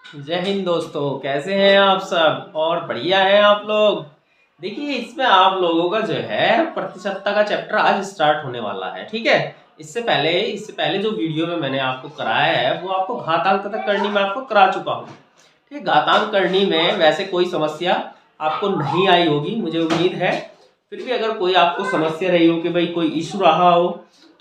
जय हिंद दोस्तों, कैसे हैं आप सब और बढ़िया हैं आप लोग। देखिए, इसमें आप लोगों का जो है प्रतिशतता का चैप्टर आज स्टार्ट होने वाला है। ठीक है। इससे पहले जो वीडियो में मैंने आपको कराया है वो आपको घातांक तथा करनी में आपको करा चुका हूँ। ठीक है। घातांक करनी में वैसे कोई समस्या आपको नहीं आई होगी, मुझे उम्मीद है। फिर भी अगर कोई आपको समस्या रही हो कि भाई कोई इशू रहा हो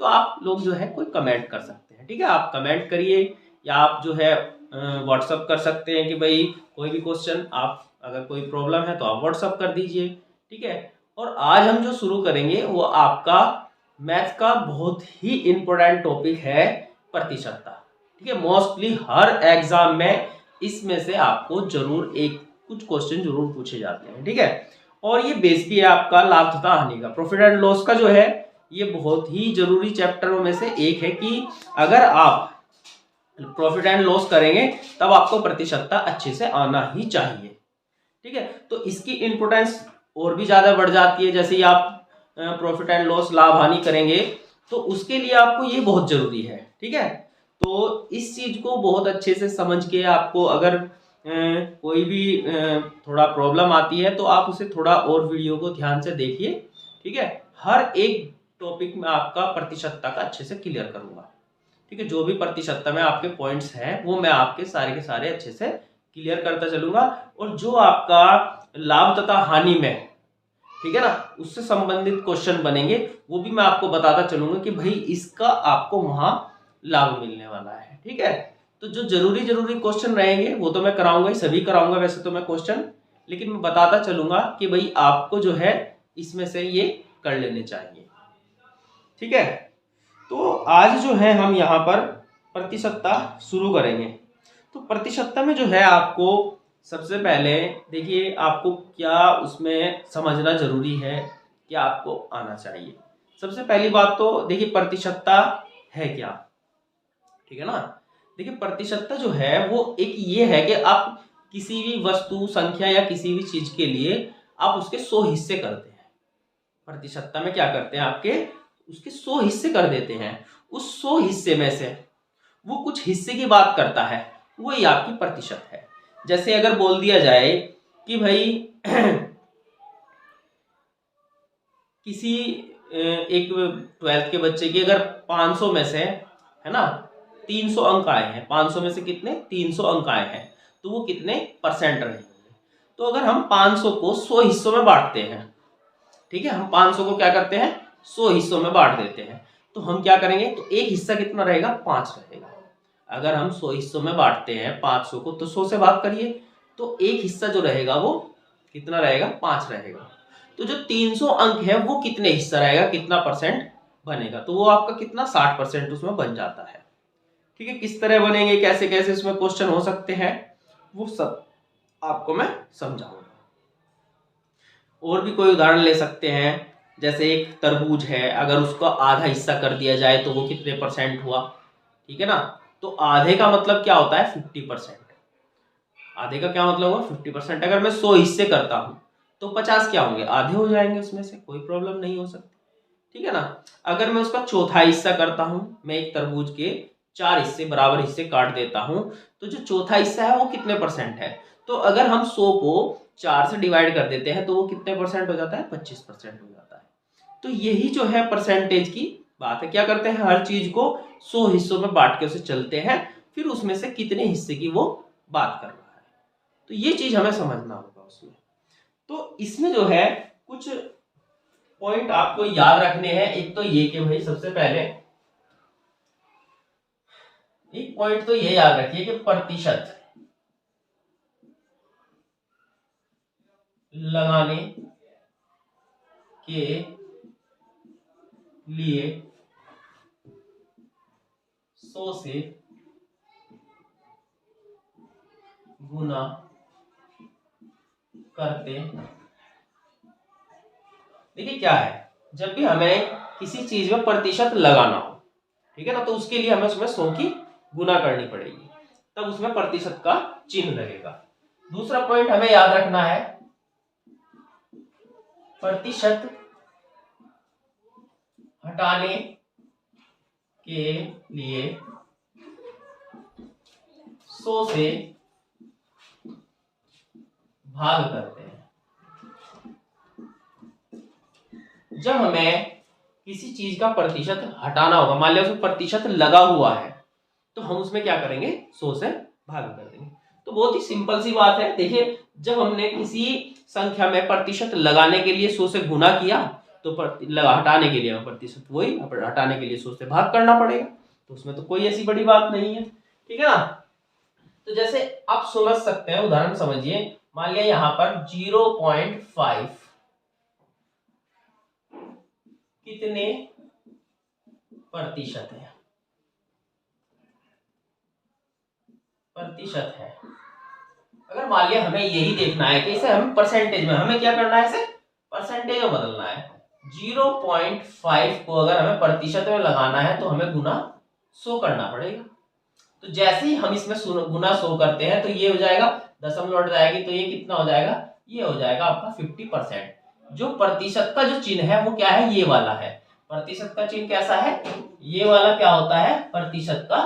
तो आप लोग जो है कोई कमेंट कर सकते हैं। ठीक है, आप कमेंट करिए या आप जो है व्हाट्सअप कर सकते हैं कि भाई कोई भी क्वेश्चन, आप अगर कोई प्रॉब्लम है तो आप व्हाट्सअप कर दीजिए। ठीक है। और आज हम जो शुरू करेंगे वो आपका मैथ का बहुत ही इम्पोर्टेंट टॉपिक है, प्रतिशतता। ठीक है। मोस्टली हर एग्जाम में इसमें से आपको जरूर एक कुछ क्वेश्चन जरूर पूछे जाते हैं। ठीक है। और ये बेस भी है आपका लाभ तथा हानि का, प्रॉफिट एंड लॉस का जो है ये बहुत ही जरूरी चैप्टरों में से एक है कि अगर आप प्रॉफिट एंड लॉस करेंगे तब आपको प्रतिशतता अच्छे से आना ही चाहिए। ठीक है। तो इसकी इंपोर्टेंस और भी ज्यादा बढ़ जाती है। जैसे ही आप प्रॉफिट एंड लॉस लाभ हानि करेंगे तो उसके लिए आपको ये बहुत जरूरी है। ठीक है। तो इस चीज को बहुत अच्छे से समझ के आपको अगर कोई भी थोड़ा प्रॉब्लम आती है तो आप उसे थोड़ा और वीडियो को ध्यान से देखिए। ठीक है। हर एक टॉपिक में आपका प्रतिशतता का अच्छे से क्लियर करूंगा। ठीक है। जो भी प्रतिशतता में आपके पॉइंट्स हैं वो मैं आपके सारे के सारे अच्छे से क्लियर करता चलूंगा। और जो आपका लाभ तथा हानि में, ठीक है ना, उससे संबंधित क्वेश्चन बनेंगे वो भी मैं आपको बताता चलूंगा कि भाई इसका आपको वहां लाभ मिलने वाला है। ठीक है। तो जो जरूरी जरूरी क्वेश्चन रहेंगे वो तो मैं कराऊंगा ही, सभी कराऊंगा वैसे तो मैं क्वेश्चन, लेकिन मैं बताता चलूंगा कि भाई आपको जो है इसमें से ये कर लेने चाहिए। ठीक है। तो आज जो है हम यहाँ पर प्रतिशतता शुरू करेंगे। तो प्रतिशतता में जो है आपको सबसे पहले देखिए आपको क्या उसमें समझना जरूरी है, क्या आपको आना चाहिए। सबसे पहली बात तो देखिए प्रतिशतता है क्या। ठीक है ना। देखिए प्रतिशतता जो है वो एक ये है कि आप किसी भी वस्तु संख्या या किसी भी चीज के लिए आप उसके 100 हिस्से करते हैं। प्रतिशतता में क्या करते हैं, आपके उसके 100 हिस्से कर देते हैं। उस 100 हिस्से में से वो कुछ हिस्से की बात करता है, वही आपकी प्रतिशत है। जैसे अगर बोल दिया जाए कि भाई किसी एक 12th के बच्चे की अगर 500 में से, है ना, 300 अंक आए हैं, 500 में से कितने 300 अंक आए हैं, तो वो कितने परसेंट रहेंगे। तो अगर हम 500 को 100 हिस्सों में बांटते हैं, ठीक है, हम 500 को क्या करते हैं 100 हिस्सों में बांट देते हैं, तो हम क्या करेंगे, तो एक हिस्सा कितना रहेगा 5 रहेगा। अगर हम 100 हिस्सों में बांटते हैं 500 को तो 100 से भाग करिए, तो एक हिस्सा जो रहेगा वो कितना रहेगा 5 रहेगा। तो जो 300 अंक है वो कितने हिस्सा रहेगा, कितना परसेंट बनेगा, तो वो आपका कितना 60% उसमें बन जाता है। ठीक है। किस तरह बनेंगे, कैसे कैसे उसमें क्वेश्चन हो सकते हैं, वो सब आपको मैं समझाऊंगा। और भी कोई उदाहरण ले सकते हैं। जैसे एक तरबूज है, अगर उसका आधा हिस्सा कर दिया जाए तो वो कितने परसेंट हुआ। ठीक है ना। तो आधे का मतलब क्या होता है 50%। आधे का क्या मतलब हुआ 50%। अगर मैं 100 हिस्से करता हूं तो 50 क्या होंगे, आधे हो जाएंगे, उसमें से कोई प्रॉब्लम नहीं हो सकती। ठीक है ना। अगर मैं उसका चौथा हिस्सा करता हूं, मैं एक तरबूज के 4 हिस्से बराबर हिस्से काट देता हूं, तो जो चौथा हिस्सा है वो कितने परसेंट है। तो अगर हम 100 को 4 से डिवाइड कर देते हैं तो वो कितने परसेंट हो जाता है, 25% हो जाता है। तो यही जो है परसेंटेज की बात है। क्या करते हैं, हर चीज को 100 हिस्सों में बांट के उसे चलते हैं, फिर उसमें से कितने हिस्से की वो बात कर रहा है। तो ये चीज हमें समझना होगा उसमें। तो इसमें जो है कुछ पॉइंट आपको याद रखने हैं। एक तो ये कि भाई सबसे पहले एक पॉइंट तो ये याद रखिए कि प्रतिशत लगाने के लिए 100 से गुना करते। देखिए क्या है, जब भी हमें किसी चीज में प्रतिशत लगाना हो, ठीक है ना, तो उसके लिए हमें उसमें 100 की गुना करनी पड़ेगी, तब उसमें प्रतिशत का चिन्ह लगेगा। दूसरा पॉइंट हमें याद रखना है, प्रतिशत हटाने के लिए 100 से भाग करते हैं। जब हमें किसी चीज का प्रतिशत हटाना होगा, मान लिया उसमें प्रतिशत लगा हुआ है, तो हम उसमें क्या करेंगे, 100 से भाग कर देंगे। तो बहुत ही सिंपल सी बात है। देखिए, जब हमने किसी संख्या में प्रतिशत लगाने के लिए 100 से गुना किया, तो हटाने के लिए हमें प्रतिशत वही हटाने के लिए 100 से भाग करना पड़ेगा। तो उसमें तो कोई ऐसी बड़ी बात नहीं है, ठीक है ना। तो जैसे आप समझ सकते हैं, उदाहरण समझिए, मान लिया यहाँ पर 0.5 कितने प्रतिशत है, अगर मान लिया हमें यही देखना है कि इसे हम परसेंटेज में, हमें क्या करना है, इसे परसेंटेज में बदलना है। 0.5 को अगर हमें प्रतिशत में लगाना है तो हमें गुना 100 करना पड़ेगा। तो जैसे ही हम इसमें गुना 100 करते हैं तो ये हो जाएगा, दशमलव हट जाएगी, तो ये कितना हो जाएगा, ये हो जाएगा आपका 50%। जो प्रतिशत का जो चिन्ह है वो क्या है, ये वाला है। प्रतिशत का चिन्ह कैसा है, ये वाला क्या होता है, प्रतिशत का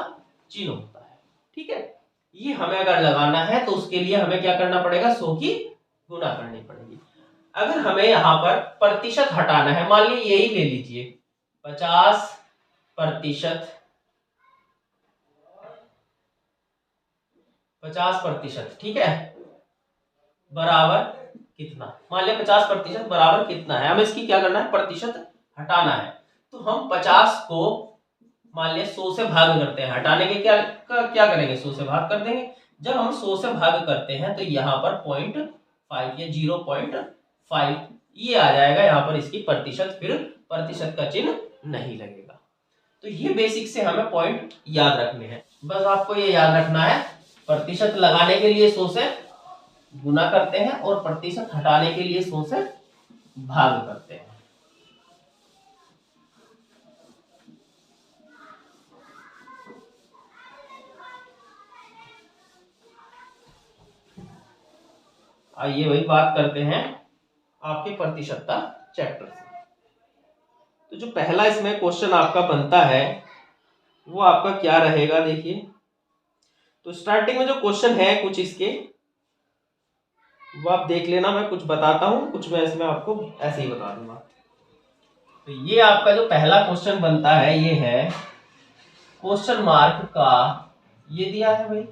चिन्ह होता है, ठीक है। ये हमें अगर लगाना है तो उसके लिए हमें क्या करना पड़ेगा, 100 की गुना करनी पड़ेगी। अगर हमें यहाँ पर प्रतिशत हटाना है, मान लीजिए यही ले लीजिए 50%, 50%, ठीक है, बराबर कितना, मान लिया 50% बराबर कितना है, हमें इसकी क्या करना है, प्रतिशत हटाना है। तो हम 50 को मान लिया 100 से भाग करते हैं, हटाने के क्या करेंगे, 100 से भाग कर देंगे। जब हम 100 से भाग करते हैं तो यहाँ पर 0.5 या 0.5 ये आ जाएगा यहाँ पर इसकी प्रतिशत, फिर प्रतिशत का चिन्ह नहीं लगेगा। तो ये बेसिक से हमें पॉइंट याद रखने हैं, बस आपको ये याद रखना है, प्रतिशत लगाने के लिए 100 से गुना करते हैं और प्रतिशत हटाने के लिए 100 से भाग करते हैं। आइए वही बात करते हैं आपके प्रतिशतता चैप्टर से। तो जो पहला इसमें क्वेश्चन आपका बनता है वो आपका क्या रहेगा, देखिए। तो स्टार्टिंग में जो क्वेश्चन है कुछ इसके वो आप देख लेना, मैं कुछ बताता हूं, कुछ मैं इसमें आपको ऐसे ही बता दूंगा। तो ये आपका जो पहला क्वेश्चन बनता है ये है क्वेश्चन मार्क का, ये दिया है भाई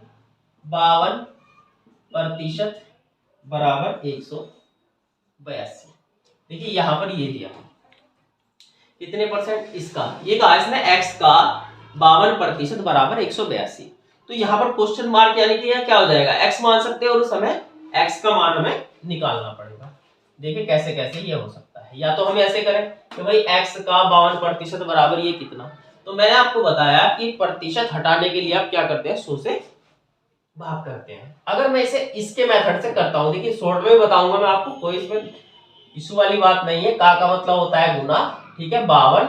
52% बराबर 182। देखिए यहां पर ये दिया कितने परसेंट, इसका ये कहा इसने x का 52% बराबर 182। तो यहाँ पर क्वेश्चन मार्क यानी कि यह क्या हो जाएगा, x मान सकते हैं और उस समय x का मान हमें निकालना पड़ेगा। देखिए कैसे कैसे ये हो सकता है, या तो हम ऐसे करें कि भाई x का 52% बराबर ये कितना। तो मैंने आपको बताया कि प्रतिशत हटाने के लिए आप क्या करते हैं, 100 से भाग करते हैं। अगर मैं इसे इसके मेथड से करता हूं, देखिए शॉर्ट में बताऊंगा मैं आपको, कोई इसमें इशू वाली बात नहीं है। का मतलब होता है गुना, ठीक है, 52,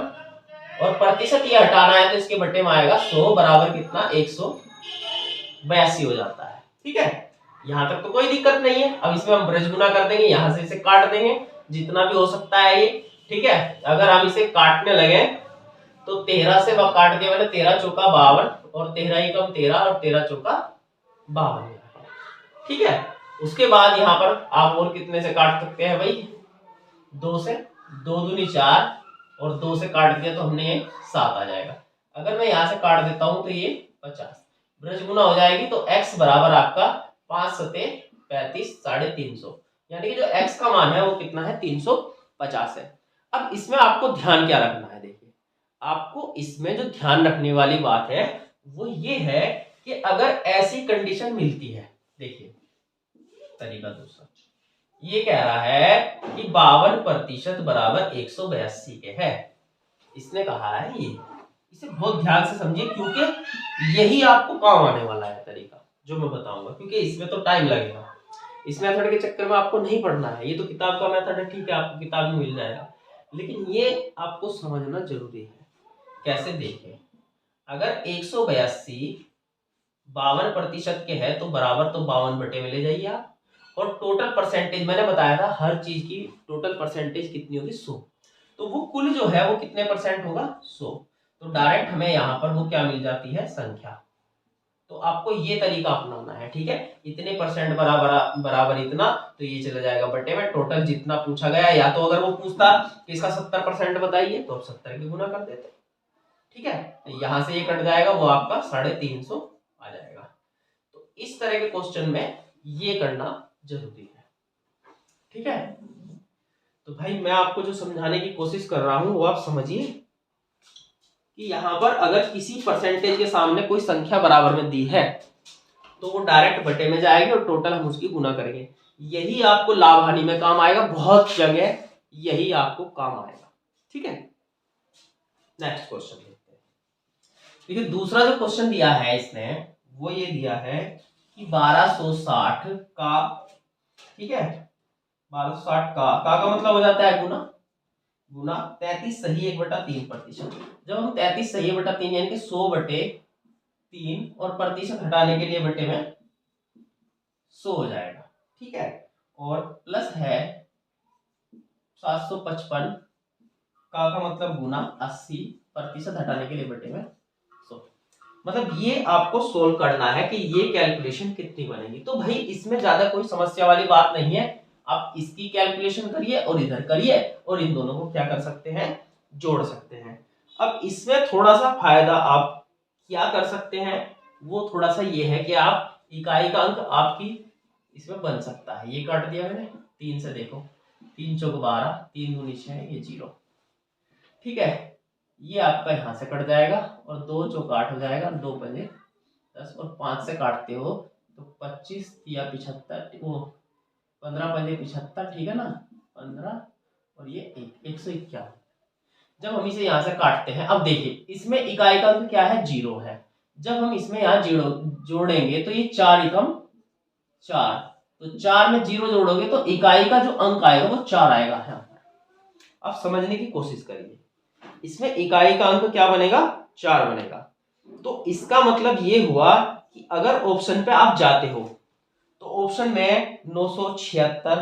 और प्रतिशत ये हटाना है तो इसके बट्टे में आएगा 100 बराबर कितना, 182 हो जाता है, ठीक है। यहां तक तो कोई दिक्कत नहीं है। अब इसमें हम ब्रज गुना कर देंगे, यहां से इसे काट देंगे जितना भी हो सकता है ये, ठीक है। अगर हम इसे काटने लगे तो 13 से काट दिया मैंने, 13 चौका 52 और 13 एकम 13 और 13 चौका 52, ठीक है। उसके बाद यहाँ पर आप और कितने से काट सकते हैं भाई, 2 से, 2 दूनी 4 और 2 से काट दिया तो हमने ये 7 आ जाएगा। अगर मैं यहाँ से काट देता हूं तो ये 50 ब्रज गुना हो जाएगी। तो x बराबर आपका 5 सते 35 350, यानी कि जो x का मान है वो कितना है, 350 है। अब इसमें आपको ध्यान क्या रखना है, देखिए आपको इसमें जो ध्यान रखने वाली बात है वो ये है कि अगर ऐसी कंडीशन मिलती है, देखिए तरीका दूसरा, ये कह रहा है कि 52% बराबर 182 के है, इसने कहा है ये, इसे बहुत ध्यान से समझिए क्योंकि यही आपको काम आने वाला है तरीका जो मैं बताऊंगा, क्योंकि इसमें तो टाइम लगेगा। इस मेथड के चक्कर में आपको नहीं पढ़ना है, ये तो किताब का मेथड है, ठीक है, आपको किताब में मिल जाएगा, लेकिन ये आपको समझना जरूरी है। कैसे, देखिए अगर 182 52% के है तो बराबर तो 52 बटे में ले जाइए आप, और टोटल परसेंटेज मैंने बताया था हर चीज की टोटल परसेंटेज कितनी होगी, 100। तो वो कुल जो है वो कितने परसेंट होगा, 100। तो डायरेक्ट हमें यहाँ पर वो क्या मिल जाती है, संख्या। तो आपको ये तरीका अपनाना है, ठीक है। इतने परसेंट बराबर बराबर इतना, तो ये चला जाएगा बटे में टोटल जितना पूछा गया। या तो अगर वो पूछता कि इसका 70% बताइए तो आप 70 की गुना कर देते, ठीक है। तो यहाँ से ये कट जाएगा, वो आपका 350 आ जाएगा। तो इस तरह के क्वेश्चन में ये करना जरूरी है, ठीक है। तो भाई मैं आपको जो समझाने की कोशिश कर रहा हूं वो आप समझिए कि यहाँ पर अगर किसी परसेंटेज के सामने कोई संख्या बराबर में दी है तो वो डायरेक्ट बटे में जाएगी और टोटल हम उसकी गुना करेंगे। यही आपको लाभ हानि में काम आएगा, बहुत जगह यही आपको काम आएगा, ठीक है। नेक्स्ट क्वेश्चन देखते हैं। देखिए दूसरा जो क्वेश्चन दिया है इसने वो ये दिया है कि 1260 का, ठीक है, 1260 का मतलब हो जाता है गुना 33 सही 1/3%। जब हम 33 सही 1/3 यानी कि 100/3 और प्रतिशत हटाने के लिए बटे में 100 हो जाएगा, ठीक है। और प्लस है 755 का मतलब गुना 80 प्रतिशत हटाने के लिए बटे में 100। मतलब ये आपको सोल्व करना है कि ये कैलकुलेशन कितनी बनेगी। तो भाई इसमें ज्यादा कोई समस्या वाली बात नहीं है, आप इसकी कैलकुलेशन करिए और इधर करिए और इन दोनों को क्या कर सकते हैं, जोड़ सकते हैं। अब इसमें थोड़ा सा फायदा आप क्या कर सकते हैं, वो थोड़ा सा ये है कि आप इकाई का अंक आपकी इसमें बन सकता है। ये काट दिया मैंने 3 से, देखो 3 चौक 12, 3 दूनी 6, ये 0, ठीक है। ये आपका यहाँ से कट जाएगा और 2 चौक 8 हो जाएगा, 2 पंजे 10 और 5 से काटते हो तो 25 या 75, वो 15 पंजे 75, ठीक है ना, 15 और ये 151। जब हम इसे यहाँ से काटते हैं, अब देखिए इसमें इकाई का अंक क्या है, 0 है। जब हम इसमें यहाँ 0 जोड़ेंगे तो ये 4 एकम 4, तो 4 में 0 जोड़ोगे तो इकाई का जो अंक आएगा वो 4 आएगा। यहाँ पर आप समझने की कोशिश करिए, इसमें इकाई का अंक क्या बनेगा, 4 बनेगा। तो इसका मतलब ये हुआ कि अगर ऑप्शन पे आप जाते हो तो ऑप्शन में 976,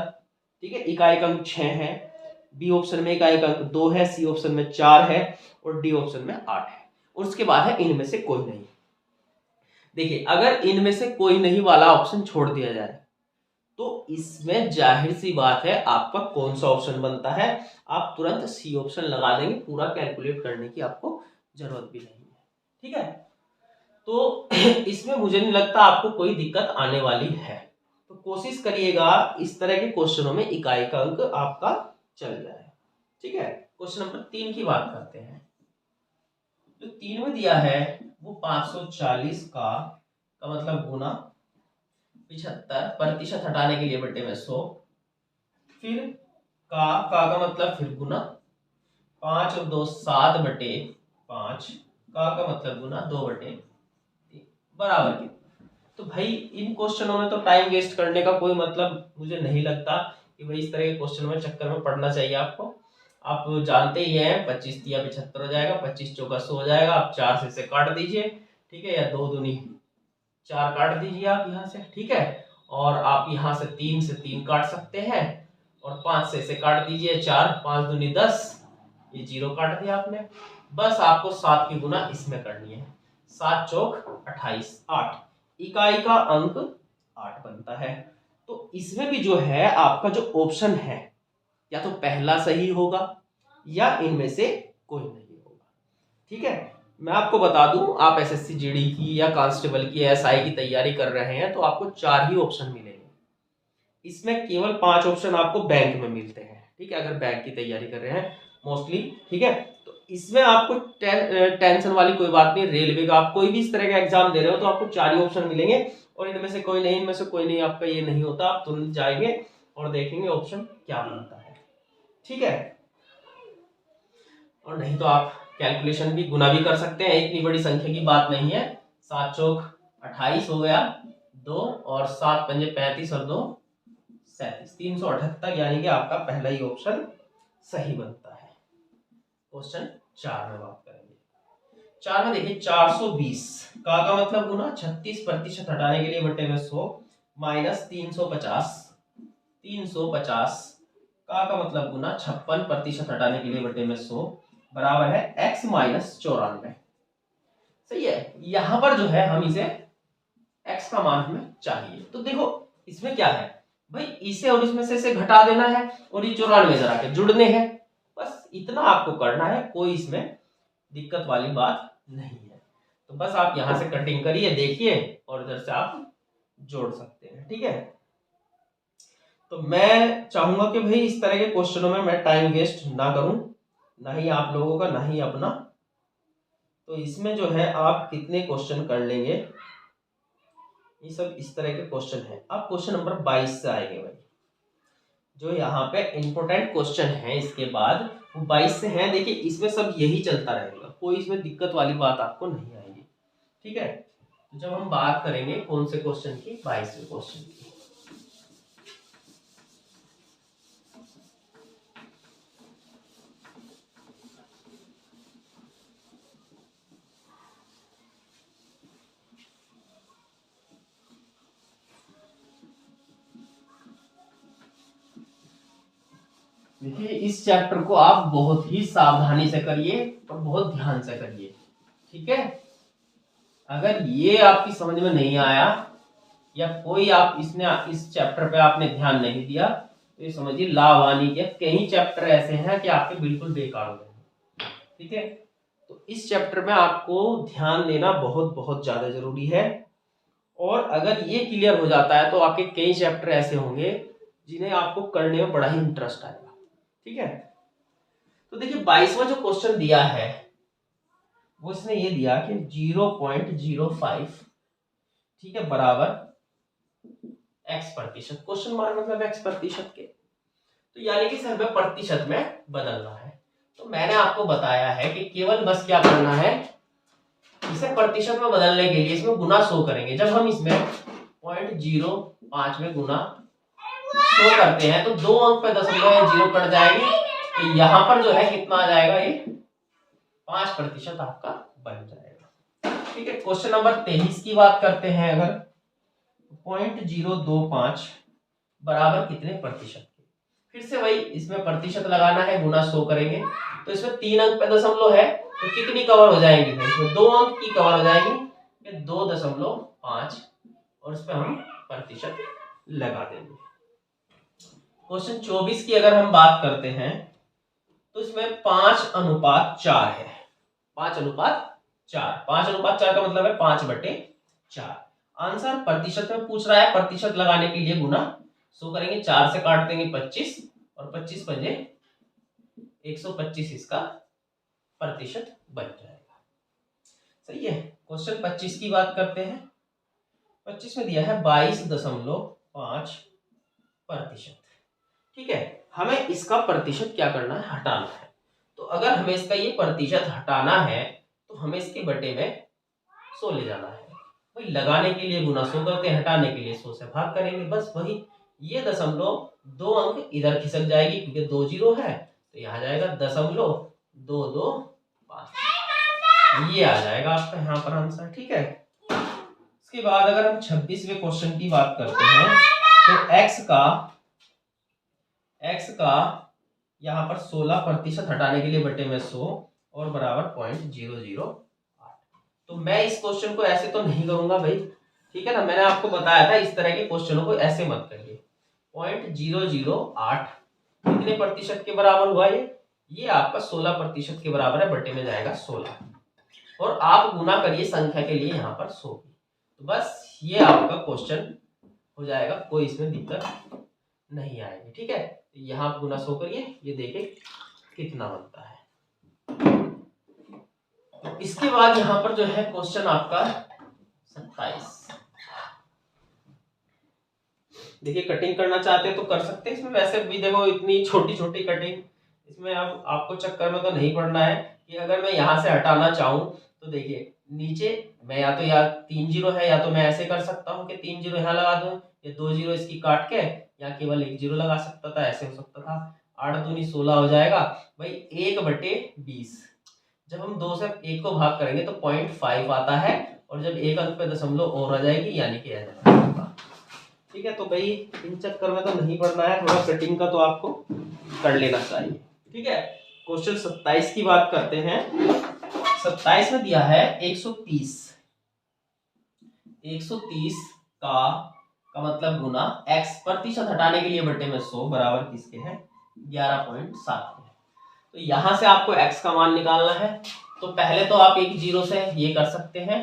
ठीक है, इकाई का अंक 6 है। बी ऑप्शन में इकाई का अंक 2 है, सी ऑप्शन में 4 है और डी ऑप्शन में 8 है। और उसके बाद है इनमें से कोई नहीं। देखिए अगर इनमें से कोई नहीं वाला ऑप्शन छोड़ दिया जाए तो इसमें जाहिर सी बात है आपका कौन सा ऑप्शन बनता है, आप तुरंत सी ऑप्शन लगा देंगे, पूरा कैलकुलेट करने की आपको जरूरत भी नहीं है, ठीक है। तो इसमें मुझे नहीं लगता आपको कोई दिक्कत आने वाली है। तो कोशिश करिएगा इस तरह के क्वेश्चनों में इकाई का अंक आपका चल जाए, ठीक है। क्वेश्चन नंबर 3 की बात करते हैं। जो 3 में दिया है वो 540 का मतलब गुना 75 प्रतिशत हटाने के लिए बटे में 100, फिर का मतलब फिर गुना 5 और 2 7/5, का मतलब गुना 2/3 बराबर की। तो भाई इन क्वेश्चनों में तो टाइम वेस्ट करने का कोई मतलब मुझे नहीं लगता कि भाई इस तरह के क्वेश्चन में चक्कर में पढ़ना चाहिए आपको। आप जानते ही हैं 25 या 75 हो जाएगा, 25 चौका 100 हो जाएगा। आप 4 से इसे काट दीजिए, ठीक है, या 2 दूनी 4 काट दीजिए आप यहाँ से, ठीक है। और आप यहाँ से 3 से 3 काट सकते हैं और 5 से इसे काट दीजिए 4, 5 दूनी 10, ये 0 काट दिया आपने। बस आपको 7 की गुना इसमें करनी है, 7 चौक 28, 8 इकाई का अंक 8 बनता है। तो इसमें भी जो है आपका जो ऑप्शन है या तो पहला सही होगा या इनमें से कोई नहीं होगा, ठीक है। मैं आपको बता दूं, आप एसएससी जीडी की या कांस्टेबल की एसआई की तैयारी कर रहे हैं तो आपको 4 ही ऑप्शन मिलेंगे। इसमें केवल 5 ऑप्शन आपको बैंक में मिलते हैं, ठीक है, अगर बैंक की तैयारी कर रहे हैं मोस्टली, ठीक है। तो इसमें आपको टेंशन वाली कोई बात नहीं। रेलवे का आप कोई भी इस तरह का एग्जाम दे रहे हो तो आपको 4 ही ऑप्शन मिलेंगे और इनमें से कोई नहीं, इनमें से कोई नहीं, आपका ये नहीं होता। आप तुरंत जाएंगे और देखेंगे ऑप्शन क्या बनता है, ठीक है। और नहीं तो आप कैलकुलेशन भी गुना भी कर सकते हैं, इतनी बड़ी संख्या की बात नहीं है। 7 चौक 28 हो गया 2 और 7 पंजे 35 और 2 37, 378, यानी कि आपका पहला ही ऑप्शन सही बनता है। क्वेश्चन 4 में बात करेंगे। 4 में देखिए 420 का मतलब गुना 36% हटाने के लिए बटे में 100 माइनस 350, 350 का मतलब गुना 56% हटाने के लिए बटे में 100 बराबर है x माइनस 94। सही है। यहां पर जो है हम इसे x का मान हमें चाहिए। तो देखो इसमें क्या है भाई, इसे और इसमें से इसे घटा देना है और ये 94 जरा के जुड़ने हैं, बस इतना आपको करना है, कोई इसमें दिक्कत वाली बात नहीं है। तो बस आप यहां से कटिंग करिए, देखिए और इधर से आप जोड़ सकते हैं, ठीक है। तो मैं चाहूंगा कि भाई इस तरह के क्वेश्चनों में मैं टाइम वेस्ट ना करूं, ना ही आप लोगों का ना ही अपना। तो इसमें जो है आप कितने क्वेश्चन कर लेंगे, ये सब इस तरह के क्वेश्चन है। अब क्वेश्चन नंबर 22 से आएंगे भाई, जो यहाँ पे इंपोर्टेंट क्वेश्चन है इसके बाद वो 22 से हैं। देखिए इसमें सब यही चलता रहेगा, कोई इसमें दिक्कत वाली बात आपको नहीं आएगी, ठीक है। तो जब हम बात करेंगे कौन से क्वेश्चन की, 22वें क्वेश्चन की। देखिए इस चैप्टर को आप बहुत ही सावधानी से करिए और बहुत ध्यान से करिए, ठीक है। अगर ये आपकी समझ में नहीं आया या कोई आप इस चैप्टर पे आपने ध्यान नहीं दिया तो ये समझिए लावानी के कई चैप्टर ऐसे हैं कि आपके बिल्कुल बेकार हो गए, ठीक है। तो इस चैप्टर में आपको ध्यान देना बहुत बहुत ज्यादा जरूरी है, और अगर ये क्लियर हो जाता है तो आपके कई चैप्टर ऐसे होंगे जिन्हें आपको करने में बड़ा ही इंटरेस्ट आएगा, ठीक है। तो देखिए 22वां जो क्वेश्चन दिया है वो इसने ये दिया कि 0.05, ठीक है, बराबर x प्रतिशत, क्वेश्चन मार्क मतलब x प्रतिशत के, तो यानी कि सर में प्रतिशत में बदलना है। तो मैंने आपको बताया है कि केवल बस क्या करना है, इसे प्रतिशत में बदलने के लिए इसमें गुना 100 करेंगे। जब हम इसमें 0.05 में गुना 100 करते हैं तो 2 अंक पे दशमलव 0 कट जाएंगे, तो यहाँ पर जो है कितना आ जाएगा, ये 5% आपका बन जाएगा, ठीक है। क्वेश्चन नंबर 23 की बात करते हैं, अगर 0.025 बराबर कितने प्रतिशत के, फिर से वही इसमें प्रतिशत लगाना है, गुना 100 करेंगे, तो इसमें 3 अंक पे दशमलव है तो कितनी कवर हो जाएंगी, इसमें 2 अंक की कवर हो जाएंगी 2.5 और इस पे हम प्रतिशत लगा देंगे। क्वेश्चन 24 की अगर हम बात करते हैं तो इसमें 5:4 है, 5:4, 5:4 का मतलब है 5/4। आंसर प्रतिशत में पूछ रहा है, प्रतिशत लगाने के लिए गुना 100 करेंगे, 4 से काट देंगे 25 और 25 पंजे 125, इसका प्रतिशत बन जाएगा, सही है। क्वेश्चन 25 की बात करते हैं, 25 में दिया है 22.5%, ठीक है। हमें इसका प्रतिशत क्या करना है, हटाना है। तो अगर हमें इसका ये प्रतिशत हटाना है तो हमें इसके बटे में 100 ले जाना है, भाई लगाने के लिए गुना 100 करते हैं, हटाने के लिए 100 से भाग करेंगे, बस वही। ये दशमलव 2 अंक इधर खिसक जाएगी क्योंकि 2 जीरो है, तो यहाँ जाएगा 0.225, ये आ जाएगा आपका यहाँ पर आंसर, ठीक है। इसके बाद अगर हम 26वें क्वेश्चन की बात करते हैं तो x का यहाँ पर 16% हटाने के लिए बटे में 100 और बराबर 0.008। तो मैं इस क्वेश्चन को ऐसे तो नहीं करूंगा भाई, ठीक है ना, मैंने आपको बताया था इस तरह के क्वेश्चनों को ऐसे मत करिए। 0.008 कितने प्रतिशत के बराबर हुआ, ये आपका 16% के बराबर है, बटे में जाएगा 16 और आप गुना करिए संख्या के लिए यहाँ पर 100 की, तो बस ये आपका क्वेश्चन हो जाएगा, कोई इसमें दिक्कत नहीं आएगी, ठीक है। यहाँ गुना 100 करिए, ये देखिए कितना बनता है। तो इसके बाद यहाँ पर जो है क्वेश्चन आपका 27, देखिए कटिंग करना चाहते हैं तो कर सकते हैं इसमें, वैसे भी देखो इतनी छोटी छोटी कटिंग इसमें अब आपको चक्कर में तो नहीं पड़ना है कि अगर मैं यहाँ से हटाना चाहूँ तो देखिए नीचे मैं या तो 3 जीरो है, या तो मैं ऐसे कर सकता हूँ कि 3 जीरो यहाँ लगा दूं, या 2 जीरो इसकी काट के, या केवल 1 जीरो लगा सकता था, ऐसे हो सकता था। 8 दूनी 16 हो जाएगा भाई 1/20। जब हम 2 से 1 को भाग करेंगे तो 0.5 आता है, और जब 1 अंक पे दशमलव और आ जाएगी यानी कि होगा, ठीक है। तो भाई इन चक्कर में तो नहीं पड़ना है, थोड़ा कटिंग का तो आपको कर लेना चाहिए, ठीक है। क्वेश्चन 27 की बात करते हैं। 27 में दिया है 130, 130 का मतलब गुना x प्रतिशत हटाने के लिए बटे में 100 बराबर किसके है 11.7 के। तो यहां से आपको x का मान निकालना है। तो पहले तो आप एक जीरो से ये कर सकते हैं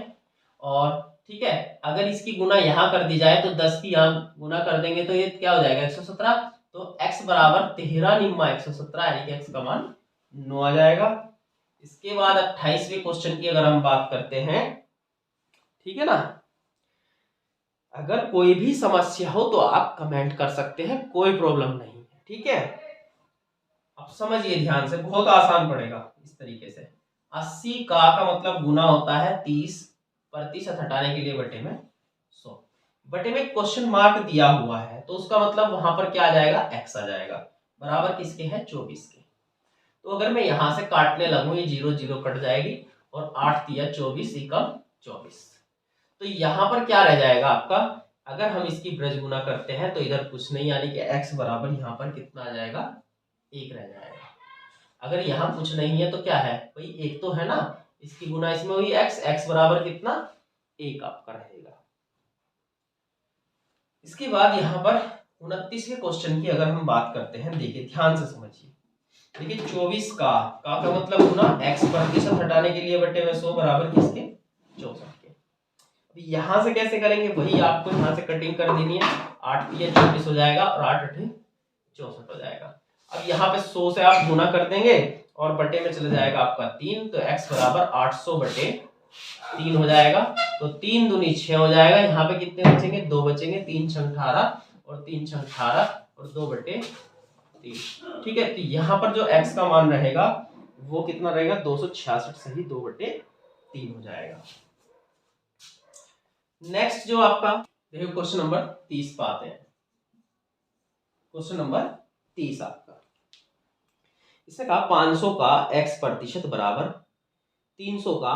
और ठीक है, अगर इसकी गुना यहाँ कर दी जाए तो 10 की यहाँ गुना कर देंगे तो ये क्या हो जाएगा 117। तो x बराबर 13 निम्मा 117 यानी कि x का मान 9 आ जाएगा। इसके बाद 28वें क्वेश्चन की अगर हम बात करते हैं, ठीक है ना, अगर कोई भी समस्या हो तो आप कमेंट कर सकते हैं, कोई प्रॉब्लम नहीं है, ठीक है। अब समझिए ध्यान से, बहुत आसान पड़ेगा इस तरीके से। 80 का मतलब गुना होता है 30 प्रतिशत हटाने के लिए बटे में 100। बटे में क्वेश्चन मार्क दिया हुआ है तो उसका मतलब वहां पर क्या आ जाएगा x आ जाएगा बराबर किसके है 24 के। तो अगर मैं यहां से काटने लगूं ये 0 0 कट जाएगी और 8 दिया 24 एकम 24। तो यहां पर क्या रह जाएगा आपका, अगर हम इसकी ब्रज गुना करते हैं तो इधर कुछ नहीं यानी कि x बराबर यहाँ पर कितना आ जाएगा 1 रह जाएगा। अगर यहाँ कुछ नहीं है तो क्या है भाई 1 तो है ना, इसकी गुना इसमें हुई x बराबर कितना 1 आपका रहेगा। इसके बाद यहाँ पर 29वें क्वेश्चन की अगर हम बात करते हैं, देखिए ध्यान से समझिए। देखिए 24 का मतलब गुना x प्रतिशत हटाने के लिए बटे में 100 बराबर किसके 64 के। यहां से कैसे करेंगे, वही आपको यहां से कटिंग कर देनी है। 8 या 24 हो जाएगा और 8 8 64 हो जाएगा। अब यहाँ पे 100 से आप गुना कर देंगे और बटे में चला जाएगा आपका 3, तो x बराबर 800 बटे 3 हो जाएगा। तो 3 दूनी 6 हो जाएगा। यहाँ पे कितने बचेंगे 2 बचेंगे, 3 छंग 18 और 3 छंग 18 और 2 बटे 3, ठीक है। तो यहाँ पर जो x का मान रहेगा वो कितना रहेगा 266 से ही 2 बटे 3 हो जाएगा। नेक्स्ट जो आपका देखिए क्वेश्चन नंबर 30 पे आते हैं। क्वेश्चन नंबर 30 आपका इससे कहा 500 का x प्रतिशत बराबर 300 का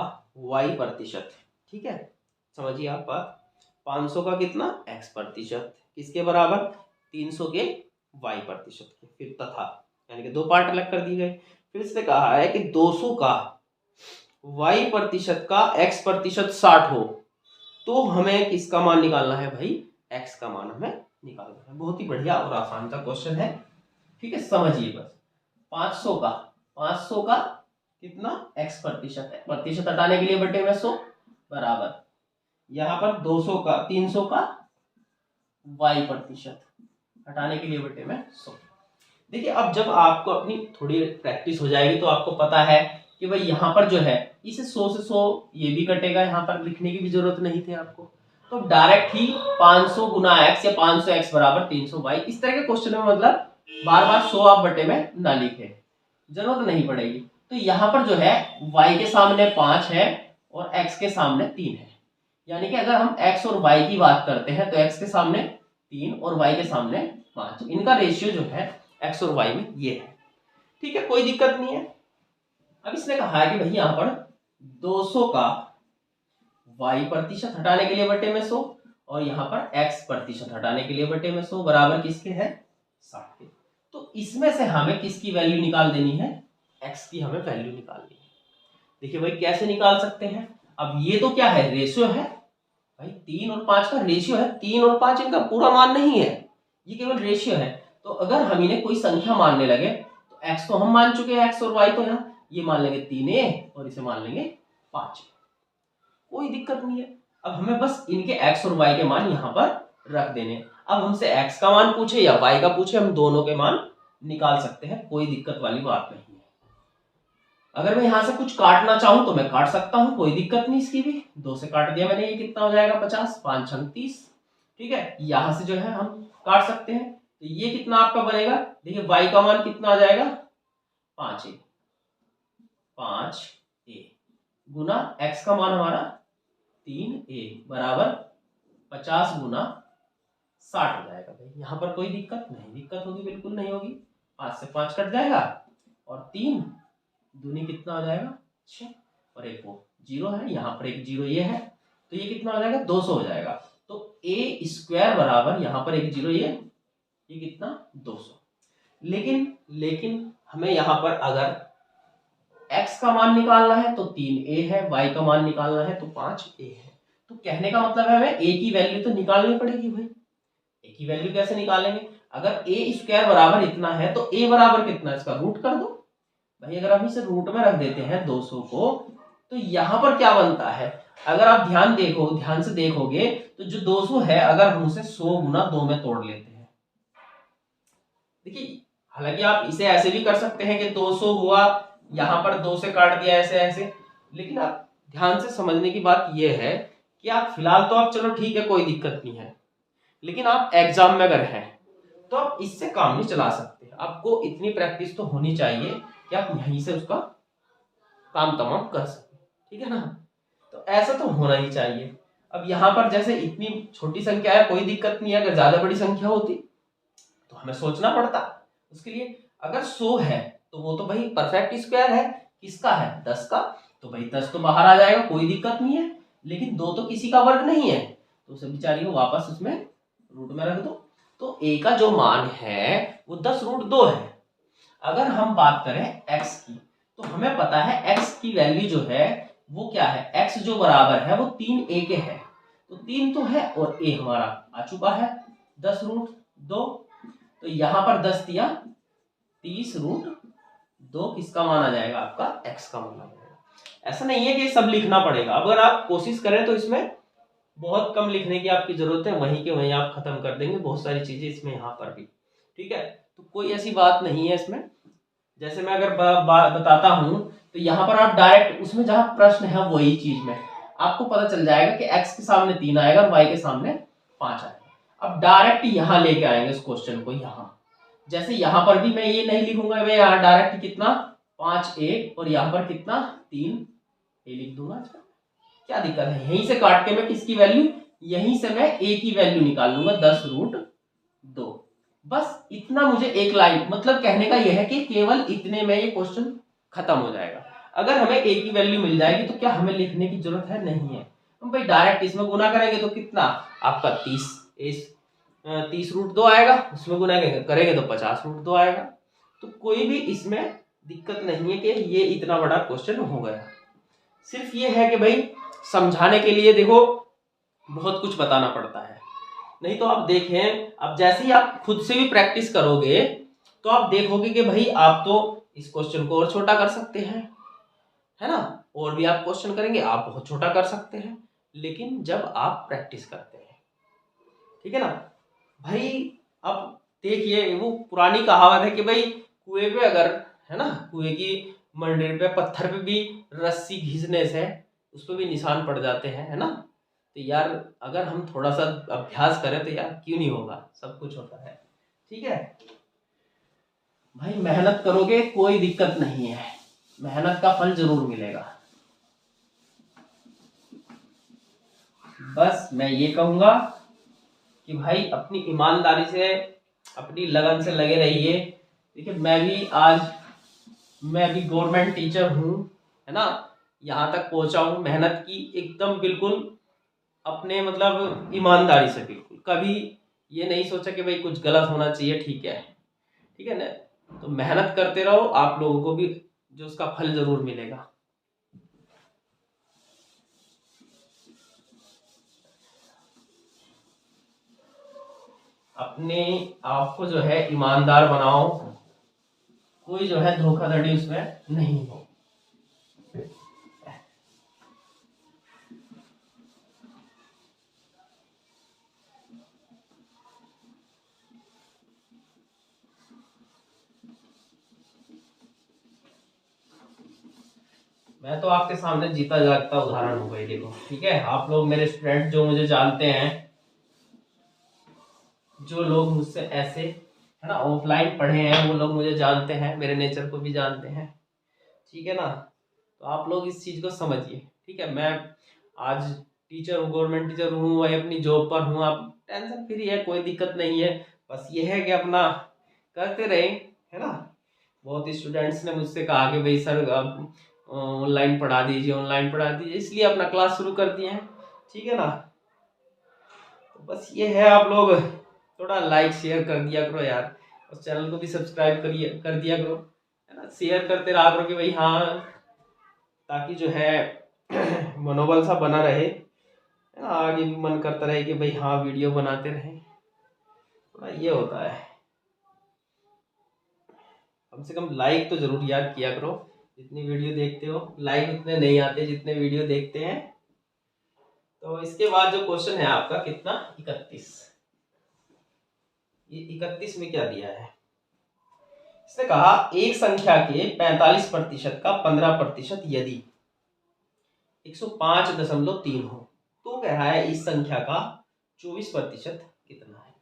y प्रतिशत, ठीक है। समझिए आप बात, 500 का कितना x प्रतिशत किसके बराबर 300 के y प्रतिशत के, फिर तथा यानी कि दो पार्ट अलग कर दिए गए। फिर इसने कहा है कि 200 का y प्रतिशत का x प्रतिशत 60 हो तो हमें किसका मान निकालना है भाई x का मान हमें निकालना है। बहुत ही बढ़िया और आसान सा क्वेश्चन है, ठीक है। समझिए बस 500 का कितना x प्रतिशत है, प्रतिशत हटाने के लिए बटे में 100 बराबर यहाँ पर 200 का 300 का y प्रतिशत हटाने के लिए बटे में 100। देखिए अब जब आपको अपनी थोड़ी प्रैक्टिस हो जाएगी तो आपको पता है कि भाई यहाँ पर जो है इसे 100 से 100 ये भी कटेगा, यहाँ पर लिखने की भी जरूरत नहीं थी आपको। तो डायरेक्ट ही 500 गुना x या 500 x बराबर 300 y, इस तरह के क्वेश्चन में मतलब बार बार 100 आप बटे में ना लिखे, जरूरत नहीं पड़ेगी। तो यहाँ पर जो है y के सामने 5 है और x के सामने 3 है, यानी कि अगर हम x और y की बात करते हैं तो x के सामने 3 और y के सामने 5, इनका रेशियो जो है x और y में ये है, ठीक है, कोई दिक्कत नहीं है। अब इसने कहा है कि भाई यहाँ पर 200 का y प्रतिशत हटाने के लिए बटे में 100 और यहाँ पर x प्रतिशत हटाने के लिए बटे में 100 बराबर किसके है 60 के। तो इसमें से हमें किसकी वैल्यू निकाल देनी है, x की हमें वैल्यू निकालनी है। देखिए भाई कैसे निकाल सकते हैं, अब ये तो क्या है रेशियो है भाई, 3 और 5 का रेशियो है, 3 और 5 इनका पूरा मान नहीं है, ये केवल रेशियो है। तो अगर हम इन्हें कोई संख्या मानने लगे तो x तो हम मान चुके हैं, x और y तो यहाँ ये मान लेंगे 3a और इसे मान लेंगे 5a, कोई दिक्कत नहीं है। अब हमें बस इनके x और y के मान यहाँ पर रख देने। अब हमसे x का मान पूछे या y का पूछे, हम दोनों के मान निकाल सकते हैं, कोई दिक्कत वाली बात नहीं है। अगर मैं यहां से कुछ काटना चाहूं तो मैं काट सकता हूं, कोई दिक्कत नहीं इसकी भी। 2 से काट दिया मैंने, ये कितना हो जाएगा 50, 5 छंग 30, ठीक है। यहां से जो है हम काट सकते हैं, तो ये कितना आपका बनेगा, देखिए y का मान कितना आ जाएगा 5a, 5a गुना x का मान हमारा 3a बराबर 50 गुना 60 हो जाएगा। भाई यहाँ पर कोई दिक्कत नहीं, दिक्कत होगी बिल्कुल नहीं होगी। 5 से 5 कट जाएगा और 3 दूनी कितना हो जाएगा 6 और एक वो 0 है, यहाँ पर एक 0 ये है, तो ये कितना हो जाएगा 200 हो जाएगा। तो a स्क्वायर बराबर यहाँ पर एक 0 ये कितना 200। लेकिन हमें यहाँ पर अगर x का मान निकालना है तो 3a है, y का मान निकालना है तो 5a है। तो कहने का मतलब है हमें ए की वैल्यू तो निकालनी पड़ेगी भाई। ए की वैल्यू कैसे निकालेंगे? अगर ए स्क्वायर बराबर इतना है तो ए बराबर कितना है इसका रूट कर दो भाई। अगर हम इसे रूट में रख देते हैं 200 को, तो यहाँ पर क्या बनता है, अगर आप ध्यान से देखोगे तो जो 200 है अगर हम उसे 100 गुना 2 में तोड़ लेते हैं, देखिए हालांकि आप इसे ऐसे भी कर सकते हैं कि 200 हुआ, यहाँ पर 2 से काट दिया ऐसे ऐसे, लेकिन आप ध्यान से समझने की बात यह है कि आप फिलहाल तो आप चलो ठीक है कोई दिक्कत नहीं है, लेकिन आप एग्जाम में अगर हैं तो आप इससे काम नहीं चला सकते। आपको इतनी प्रैक्टिस तो होनी चाहिए कि आप यहीं से उसका काम तमाम कर सकें, ठीक है ना। तो ऐसा तो होना ही चाहिए। अब यहाँ पर जैसे इतनी छोटी संख्या है कोई दिक्कत नहीं है, अगर ज्यादा बड़ी संख्या होती तो हमें सोचना पड़ता उसके लिए। अगर 100 है तो वो तो भाई परफेक्ट स्क्वायर है, किसका है 10 का, तो भाई 10 तो बाहर आ जाएगा कोई दिक्कत नहीं है, लेकिन 2 तो किसी का वर्ग नहीं है, तो उसे बेचारी को वापस उसमें रूट में रख दो। तो a का जो मान है वो 10√2 है। अगर हम बात करें x की, तो हमें पता है x की वैल्यू जो है वो क्या है, x जो बराबर है वो 3a के है, तो 3 तो है और a हमारा आ चुका है 10√2। तो यहाँ पर 10 दिया 30√2 किसका मान आ जाएगा, आपका x का मान आ जाएगा। ऐसा नहीं है कि सब लिखना पड़ेगा, अगर आप कोशिश करें तो इसमें बहुत कम लिखने की आपकी जरूरत है, वहीं के वहीं आप खत्म कर देंगे बहुत सारी चीजें इसमें यहाँ पर भी, ठीक है। तो कोई ऐसी बात नहीं है इसमें। जैसे मैं अगर बताता हूं तो यहाँ पर आप डायरेक्ट उसमें जहां प्रश्न है वही चीज में आपको पता चल जाएगा कि x के सामने 3 आएगा और y के सामने 5 आएगा। अब डायरेक्ट यहाँ लेके आएंगे इस क्वेश्चन को, यहाँ जैसे यहाँ पर भी मैं ये नहीं लिखूंगा मैं यहाँ डायरेक्ट कितना 5a और यहाँ पर कितना 3a लिख दूंगा, क्या दिक्कत है। यहीं से काट के मैं किसकी वैल्यू, यहीं से मैं a की वैल्यू निकाल लूंगा 10√2। बस इतना मुझे एक लाइन, मतलब कहने का यह है कि केवल इतने में ये क्वेश्चन खत्म हो जाएगा। अगर हमें a की वैल्यू मिल जाएगी तो क्या हमें लिखने की जरूरत है, नहीं है। हम भाई डायरेक्ट इसमें गुना करेंगे तो कितना आपका 30√2 आएगा, उसमें गुना करेंगे तो 50√2 आएगा। तो कोई भी इसमें दिक्कत नहीं है कि ये इतना बड़ा क्वेश्चन हो गया। सिर्फ ये है कि भाई समझाने के लिए देखो बहुत कुछ बताना पड़ता है, नहीं तो आप देखें अब जैसे ही आप खुद से भी प्रैक्टिस करोगे तो आप देखोगे कि भाई आप तो इस क्वेश्चन को और छोटा कर सकते हैं, है ना, और भी आप क्वेश्चन करेंगे आप बहुत छोटा कर सकते हैं, लेकिन जब आप प्रैक्टिस करते हैं, ठीक है ना भाई। अब देखिए वो पुरानी कहावत है कि भाई कुएं पे अगर, है ना, कुएं की मंडेर पे पत्थर पे भी रस्सी घिसने से उस पर भी निशान पड़ जाते हैं, है ना। तो यार अगर हम थोड़ा सा अभ्यास करें तो यार क्यों नहीं होगा, सब कुछ होता है, ठीक है भाई। मेहनत करोगे कोई दिक्कत नहीं है, मेहनत का फल जरूर मिलेगा। बस मैं ये कहूंगा कि भाई अपनी ईमानदारी से अपनी लगन से लगे रहिए। देखिए मैं भी गवर्नमेंट टीचर हूँ, है ना, यहाँ तक पहुँचा हूँ मेहनत की एकदम बिल्कुल अपने मतलब ईमानदारी से, बिल्कुल कभी ये नहीं सोचा कि भाई कुछ गलत होना चाहिए, ठीक है ना। तो मेहनत करते रहो, आप लोगों को भी जो उसका फल जरूर मिलेगा। अपने आप को जो है ईमानदार बनाओ, कोई जो है धोखाधड़ी उसमें नहीं हो। मैं तो आपके सामने जीता जागता उदाहरण हूँ भाई, देखो ठीक है। आप लोग मेरे स्टूडेंट जो मुझे जानते हैं, जो लोग मुझसे ऐसे, है ना, ऑफलाइन पढ़े हैं वो लोग मुझे जानते हैं, मेरे नेचर को भी जानते हैं, ठीक है ना। तो आप लोग इस चीज़ को समझिए, ठीक है। मैं आज टीचर हूँ, गवर्नमेंट टीचर हूँ, वही अपनी जॉब पर हूँ, आप टेंशन फ्री है, कोई दिक्कत नहीं है। बस ये है कि अपना करते रहें, है ना। बहुत स्टूडेंट्स ने मुझसे कहा कि भाई सर आप ऑनलाइन पढ़ा दीजिए, ऑनलाइन पढ़ा दीजिए, इसलिए अपना क्लास शुरू कर दिए हैं, ठीक है ना। तो बस ये है, आप लोग थोड़ा लाइक शेयर कर दिया करो यार, उस चैनल को भी सब्सक्राइब कर दिया करो, है ना, शेयर करते रहा करो कि भाई हाँ, ताकि जो है मनोबल सा बना रहे, है ना, आगे भी मन करता रहे कि भाई हाँ वीडियो बनाते रहें, थोड़ा ये होता है। कम से कम लाइक तो जरूर याद किया करो, जितनी वीडियो देखते हो लाइक उतने नहीं आते जितने वीडियो देखते हैं। तो इसके बाद जो क्वेश्चन है आपका कितना, 31। ये 31 में क्या दिया है, इसने कहा एक संख्या के 45% का 15% यदि 105.3 हो, तो कह रहा है इस संख्या का 24% कितना है।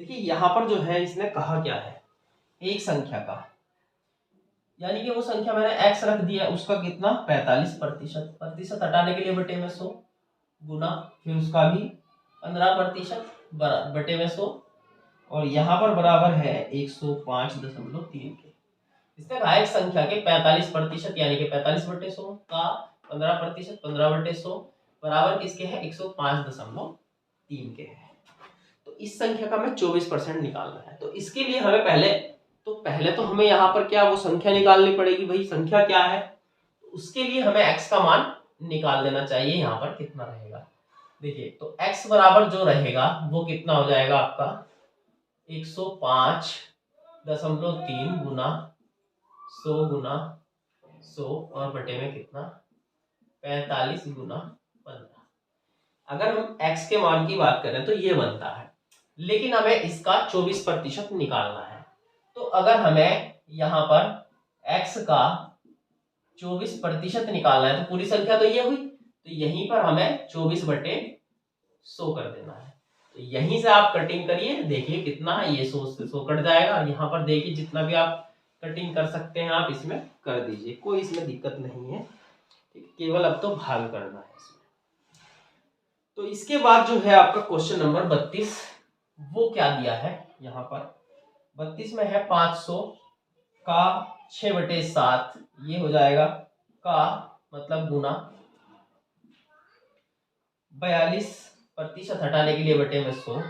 देखिए यहाँ पर जो है इसने कहा क्या है, एक संख्या का, यानी कि वो संख्या मैंने x रख दिया, उसका कितना 45%, प्रतिशत हटाने के लिए बटे में 100 गुना, फिर उसका भी 15% बटे में 100, और यहाँ पर बराबर है 105.3 के। इसने कहा एक संख्या के 45% यानी कि 45/100 का 15%, 15/100 बराबर किसके है, 105.3 के है। तो इस संख्या का हमें 24% निकालना है। तो इसके लिए हमें पहले तो हमें यहाँ पर क्या वो संख्या निकालनी पड़ेगी, भाई संख्या क्या है। उसके लिए हमें x का मान निकाल देना चाहिए, यहाँ पर कितना रहेगा। देखिए तो x बराबर जो रहेगा वो कितना हो जाएगा आपका 105.3 गुना 100 गुना 100 और बटे में कितना 45 गुना 15। अगर हम x के मान की बात करें तो ये बनता है, लेकिन हमें इसका 24% निकालना है। तो अगर हमें यहाँ पर x का 24% निकालना है तो पूरी संख्या तो ये हुई, तो यहीं पर हमें 24/100 कर देना है। तो यहीं से आप कटिंग करिए, देखिए कितना ये 100 से 100 कट जाएगा। यहाँ पर देखिए जितना भी आप कटिंग कर सकते हैं आप इसमें कर दीजिए, कोई इसमें दिक्कत नहीं है, केवल अब तो भाग करना है इसमें। तो इसके बाद जो है आपका क्वेश्चन नंबर 32, वो क्या दिया है यहाँ पर 32 में है 500 का 6/7, ये हो जाएगा का मतलब गुना 42% हटाने के लिए बटे में 100,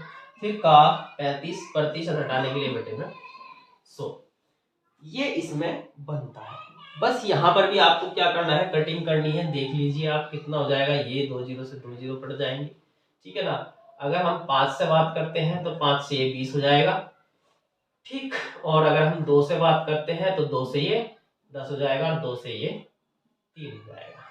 फिर का 35% हटाने के लिए बटे में 100, ये इसमें बनता है। बस यहाँ पर भी आपको क्या करना है, कटिंग करनी है। देख लीजिए आप कितना हो जाएगा, ये 2 0 से 2 0 कट जाएंगे, ठीक है ना। अगर हम 5 से बात करते हैं तो 5 से ये 20 हो जाएगा, ठीक। और अगर हम 2 से बात करते हैं तो 2 से ये 10 हो जाएगा और 2 से ये 3 हो जाएगा।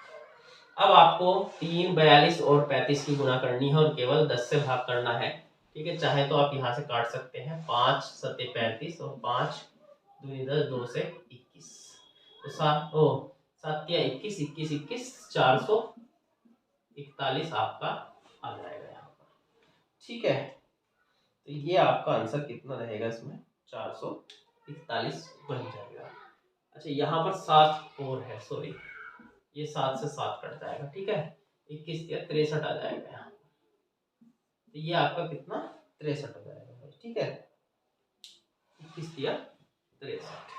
अब आपको 3, 42 और 35 की गुणा करनी है और केवल 10 से भाग करना है, ठीक है। चाहे तो आप यहाँ से काट सकते हैं, 5 7 35 और 5 2 10, 2 से 21, तो 7 या 21 21 21 441 आपका आ जाएगा यहाँ पर, ठीक है। तो ये आपका आंसर कितना रहेगा, इसमें 441 बन जाएगा। अच्छा यहाँ पर 7 और है, सॉरी, ये 7 से 7 कट जाएगा, ठीक है। 21 या 63 आ जाएगा यहाँ, तो ये आपका कितना 63 हो जाएगा, ठीक है। 21 या 63।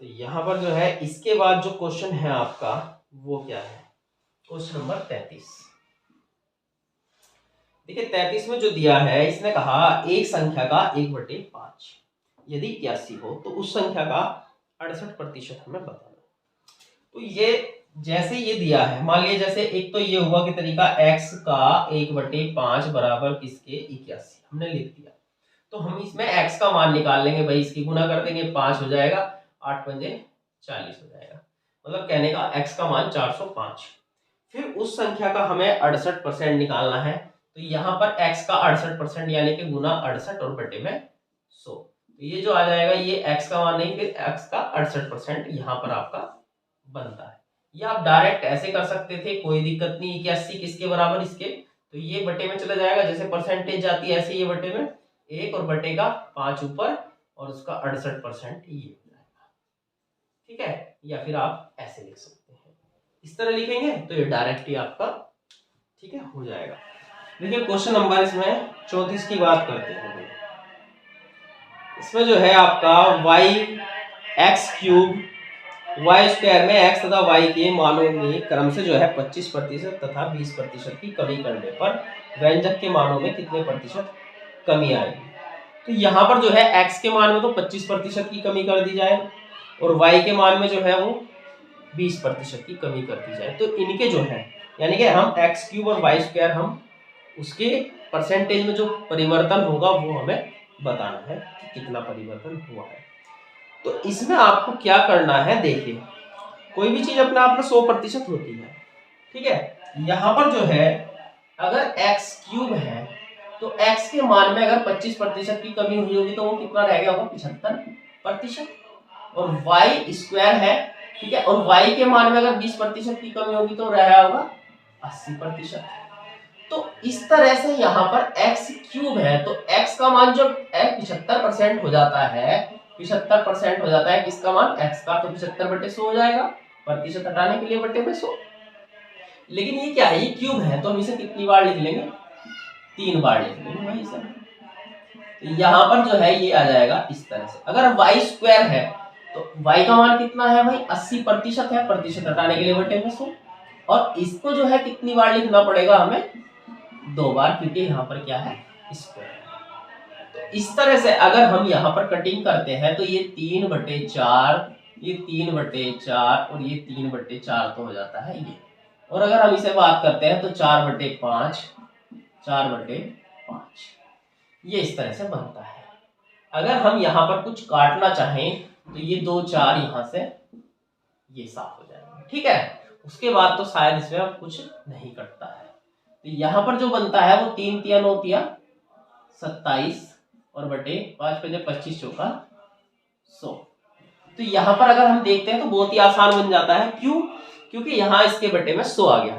तो यहाँ पर जो है इसके बाद जो क्वेश्चन है आपका वो क्या है, क्वेश्चन नंबर 33। देखिए 33 में जो दिया है, इसने कहा एक संख्या का 1/5 यदि 81 हो तो उस संख्या का 68% हमें बताना। तो ये जैसे ये दिया है, मान लीजिए जैसे एक तो ये हुआ कि तरीका x का 1/5 बराबर किसके 81 हमने लिख दिया। तो हम इसमें x का मान निकाल लेंगे, भाई इसकी गुना कर देंगे, 5 हो जाएगा, 8 पंजे 40 हो जाएगा, मतलब कहने का x का मान 405। फिर उस संख्या का हमें 68% निकालना है, तो यहाँ पर x का 68% यानी कि गुना 68 और बटे में 100, तो ये जो आ जाएगा ये x का मान नहीं, फिर x का 68% यहाँ पर आपका बनता है। या आप डायरेक्ट ऐसे कर सकते थे, कोई दिक्कत नहीं, 81 किसके बराबर इसके, तो ये बटे में चला जाएगा, जैसे परसेंटेज जाती है ऐसे ये बटे में 1 और बटे का 5 ऊपर और उसका 68% ये हो जाएगा, ठीक है। या फिर आप ऐसे लिख सकते हैं, इस तरह लिखेंगे तो ये डायरेक्ट ही आपका, ठीक है, हो जाएगा। देखिए क्वेश्चन नंबर इसमें 34 की बात करते हैं। इसमें जो है आपका y(x³ y² में x तथा y के मानों में क्रम से जो है 25% तथा 20% की कमी करने पर व्यंजक के मानों में कितने प्रतिशत कमी आएगी। तो यहाँ पर जो है x के मान में तो 25% की कमी कर दी जाए और y के मान में जो है वो 20% की कमी कर दी जाए। तो इनके जो है यानी कि हम एक्स क्यूब और वाई स्क्वायर हम उसके परसेंटेज में जो परिवर्तन होगा वो हमें बताना है कि कितना परिवर्तन हुआ है। तो इसमें आपको क्या करना है, देखिए कोई भी चीज अपने आप में 100% होती है, ठीक है। यहाँ पर जो है अगर एक्स क्यूब है तो एक्स के मान में अगर 25% की कमी हुई होगी तो वो कितना रह गया होगा, 75%। और वाई स्क्वायर है, ठीक है, और वाई के मान में अगर 20% की कमी होगी तो रह होगा 80%। तो इस तरह से यहाँ पर एक्स क्यूब है तो एक्स का मान जब 75% हो जाता है, 75% हो जाता है किसका मान, एक्स का, तो 75/100 हो जाएगा, प्रतिशत हटाने के लिए बटे में 100। लेकिन ये क्या है, ये क्यूब है तो हम इसे कितनी बार लिख लेंगे, 3 बार लिख लेंगे भाई सर। तो यहाँ पर जो है ये आ जाएगा इस तरह से। अगर वाई स्क्वायर है तो वाई का मान कितना है भाई, 80% है, प्रतिशत हटाने के लिए बटे में 100। और इसको जो है कितनी बार लिखना पड़ेगा हमें, 2 बार, क्योंकि यहाँ पर क्या है, स्क्वायर। तो इस तरह से अगर हम यहाँ पर कटिंग करते हैं तो ये 3/4, ये 3/4 और ये 3/4 तो हो जाता है ये। और अगर हम इसे बात करते हैं तो 4/5, 4/5 ये इस तरह से बनता है। अगर हम यहाँ पर कुछ काटना चाहें तो ये 2 4 यहाँ से ये साफ हो जाएगा, ठीक है। उसके बाद तो शायद इसमें अब कुछ नहीं कटता है। तो यहाँ पर जो बनता है वो 3 तिया 9 तिया 27 और बटे 5 5 25 चौका 100। तो यहाँ पर अगर हम देखते हैं तो बहुत ही आसान बन जाता है, क्यों, क्योंकि यहाँ इसके बटे में 100 आ गया।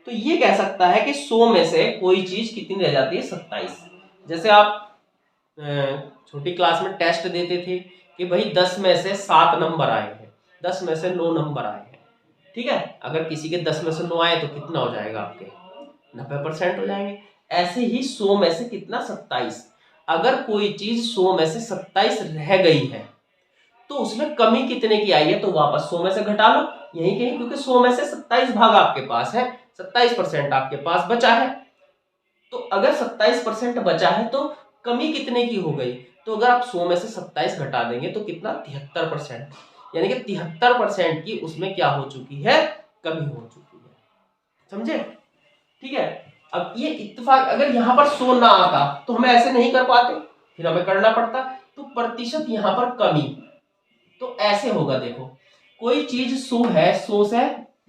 तो ये कह सकता है कि 100 में से कोई चीज कितनी रह जाती है, 27। जैसे आप छोटी क्लास में टेस्ट देते थे कि भाई 10 में से 7 नंबर आए हैं, 10 में से 9 नंबर आए हैं, ठीक है। अगर किसी के 10 में से 9 आए तो कितना हो जाएगा, आपके 90% हो जाएंगे। ऐसे ही 100 में से कितना, 27। अगर कोई चीज 100 में से 27 रह गई है तो उसमें कमी कितने की आई है, तो वापस 100 में से घटा लो यही कहीं, क्योंकि 100 में से 27 भाग आपके पास है, 27% आपके पास बचा है। तो अगर 27% बचा है तो कमी कितने की हो गई, तो अगर आप 100 में से 27 घटा देंगे तो कितना, 73%, यानी कि 73% की उसमें क्या हो चुकी है, कमी हो चुकी है, समझे, ठीक है। अब ये इत्तेफाक अगर यहाँ पर 100 ना आता तो हम ऐसे नहीं कर पाते, फिर हमें करना पड़ता। तो प्रतिशत यहाँ पर कमी, तो ऐसे होगा, देखो कोई चीज 100 है, 100 से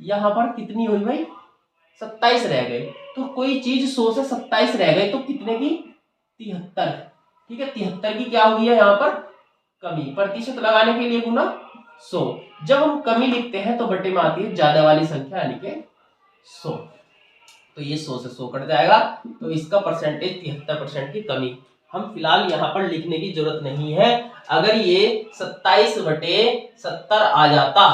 यहाँ पर कितनी हुई भाई, 27 रह गई। तो कोई चीज 100 से 27 रह गई तो कितने की, 73, ठीक है। 73 की क्या हुई है यहाँ पर, कमी, प्रतिशत लगाने के लिए गुना 100। जब हम कमी लिखते हैं तो बटे में आती है ज्यादा वाली संख्या, यानी कि 100। तो ये 100 से 100 कट जाएगा, तो इसका परसेंटेज 73% की कमी। हम फिलहाल यहाँ पर लिखने की जरूरत नहीं है। अगर ये 27/70 आ जाता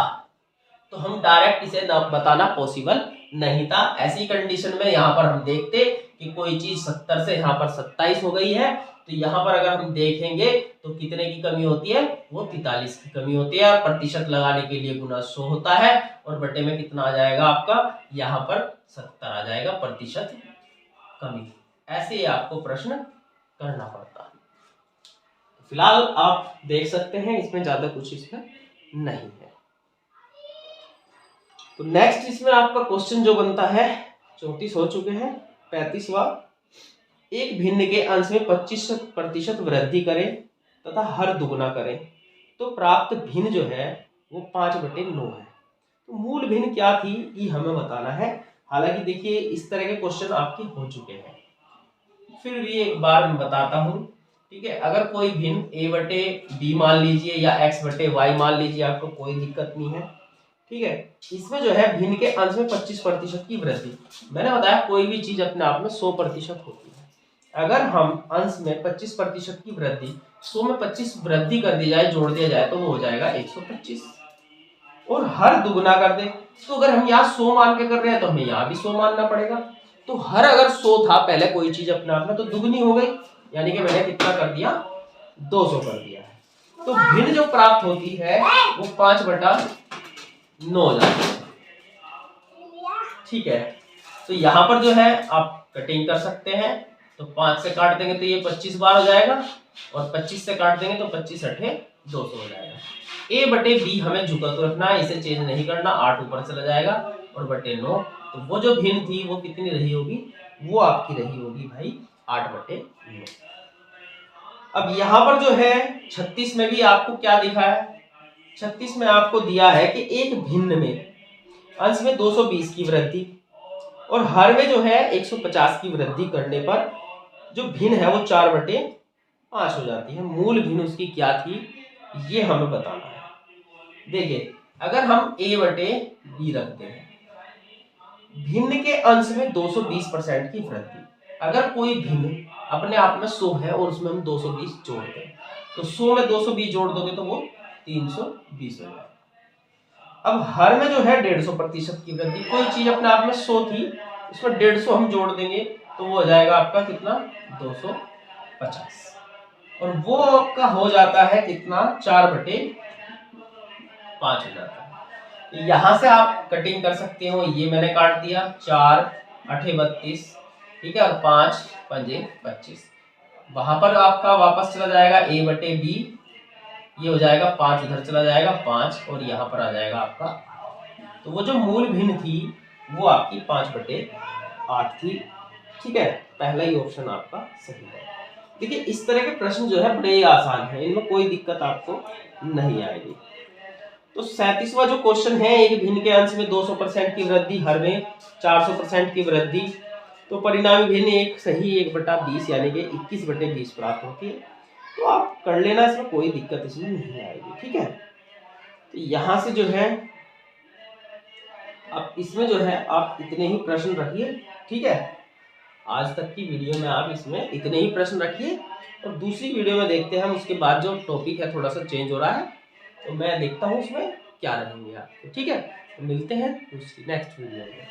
तो हम डायरेक्ट इसे बताना पॉसिबल नहीं था। ऐसी कंडीशन में यहाँ पर हम देखते कि कोई चीज 70 से यहाँ पर 27 हो गई है, तो यहाँ पर अगर हम देखेंगे तो कितने की कमी होती है, वो 43 की कमी होती है। प्रतिशत लगाने के लिए गुना 100 होता है और बटे में कितना आ जाएगा आपका, यहाँ पर 70 आ जाएगा, प्रतिशत कमी। ऐसे आपको प्रश्न करना पड़ता है। फिलहाल आप देख सकते हैं इसमें ज्यादा कुछ इसमें नहीं है। तो नेक्स्ट इसमें आपका क्वेश्चन जो बनता है, 34 हो चुके हैं, 35वां, एक भिन्न के अंश में 25% वृद्धि करें तथा हर दुगुना करें तो प्राप्त भिन्न जो है वो 5/9 है। तो मूल भिन्न क्या थी ये हमें बताना है। हालांकि देखिए इस तरह के क्वेश्चन आपके हो चुके हैं, फिर भी एक बार मैं बताता हूँ, ठीक है। अगर कोई भिन्न a/b मान लीजिए या x/y मान लीजिए, आपको कोई दिक्कत नहीं है, ठीक है। इसमें जो है भिन्न के अंश में 25% की वृद्धि, मैंने बताया कोई भी चीज अपने आप में 100% होती है। अगर हम अंश में 25% की वृद्धि, 100 में 25 वृद्धि कर दी जाए, जोड़ दिया जाए तो वो हो जाएगा 125। और हर दुगुना कर दे, तो अगर हम यहाँ 100 मान के कर रहे हैं तो हमें यहाँ भी 100 मानना पड़ेगा। तो हर अगर 100 था पहले कोई चीज अपने आप में, तो दुगुनी हो गई, यानी कि मैंने कितना कर दिया, 200 कर दिया है। तो भिन्न जो प्राप्त होती है वो 5/9 हो जाती है, ठीक है। तो यहाँ पर जो है आप कटिंग कर सकते हैं, तो 5 से काट देंगे तो ये 25 बार हो जाएगा, और 25 से काट देंगे तो 25 8 200 हो जाएगा। a/b हमें झुका तो रखना है, इसे चेंज नहीं करना, 8 ऊपर चला जाएगा और बटे 9 तो वो जो भिन्न थी वो कितनी रही होगी, वो आपकी रही होगी भाई 8/9। अब यहाँ पर जो है 36 में भी आपको क्या दिखा है, 36 में आपको दिया है कि एक भिन्न में अंश में 220 की वृद्धि और हर में जो है 150 की वृद्धि करने पर जो भिन्न है वो 4/5 हो जाती है। मूल भिन्न उसकी क्या थी ये हमें बताना है। देखिए अगर हम a/b रखते हैं, भिन्न के अंश में 220% की वृद्धि, अगर कोई भिन्न अपने आप में 100 है और उसमें हम 220 जोड़ दें तो 100 में 220 जोड़ दोगे तो वो 320 हो जाएगा। अब हर में जो है 150% की वृद्धि, कोई चीज अपने आप में 100 थी उसमें 150 हम जोड़ देंगे तो वो हो जाएगा आपका कितना 250 और वो आपका हो जाता है कितना 4/5 हो जाता है। यहां से आप कटिंग कर सकते हो, ये मैंने काट दिया 4 8 32, ठीक है, और 5 5 25, वहां पर आपका वापस चला जाएगा a/b, ये हो जाएगा 5 उधर चला जाएगा 5 और यहाँ पर आ जाएगा आपका, तो वो जो मूल भिन्न थी वो आपकी 5/8 थी। ठीक है, पहला ही ऑप्शन आपका सही है। देखिए इस तरह के प्रश्न जो है बड़े आसान है, इनमें कोई दिक्कत आपको नहीं आएगी। तो 37वां जो क्वेश्चन है, एक भिन्न के अंश में 200% की वृद्धि, हर में 400% की वृद्धि, तो परिणामी भिन्न एक सही 1/20 यानी कि 21/20 प्राप्त होती है। तो आप कर लेना, इसमें कोई दिक्कत इसमें नहीं आएगी। ठीक है, तो यहां से जो है आप इसमें जो है आप इतने ही प्रश्न रखिए। ठीक है, आज तक की वीडियो में आप इसमें इतने ही प्रश्न रखिए और दूसरी वीडियो में देखते हैं हम, उसके बाद जो टॉपिक है थोड़ा सा चेंज हो रहा है तो मैं देखता हूँ उसमें क्या रहेंगे आपके। ठीक है, तो मिलते हैं दूसरी नेक्स्ट वीडियो में।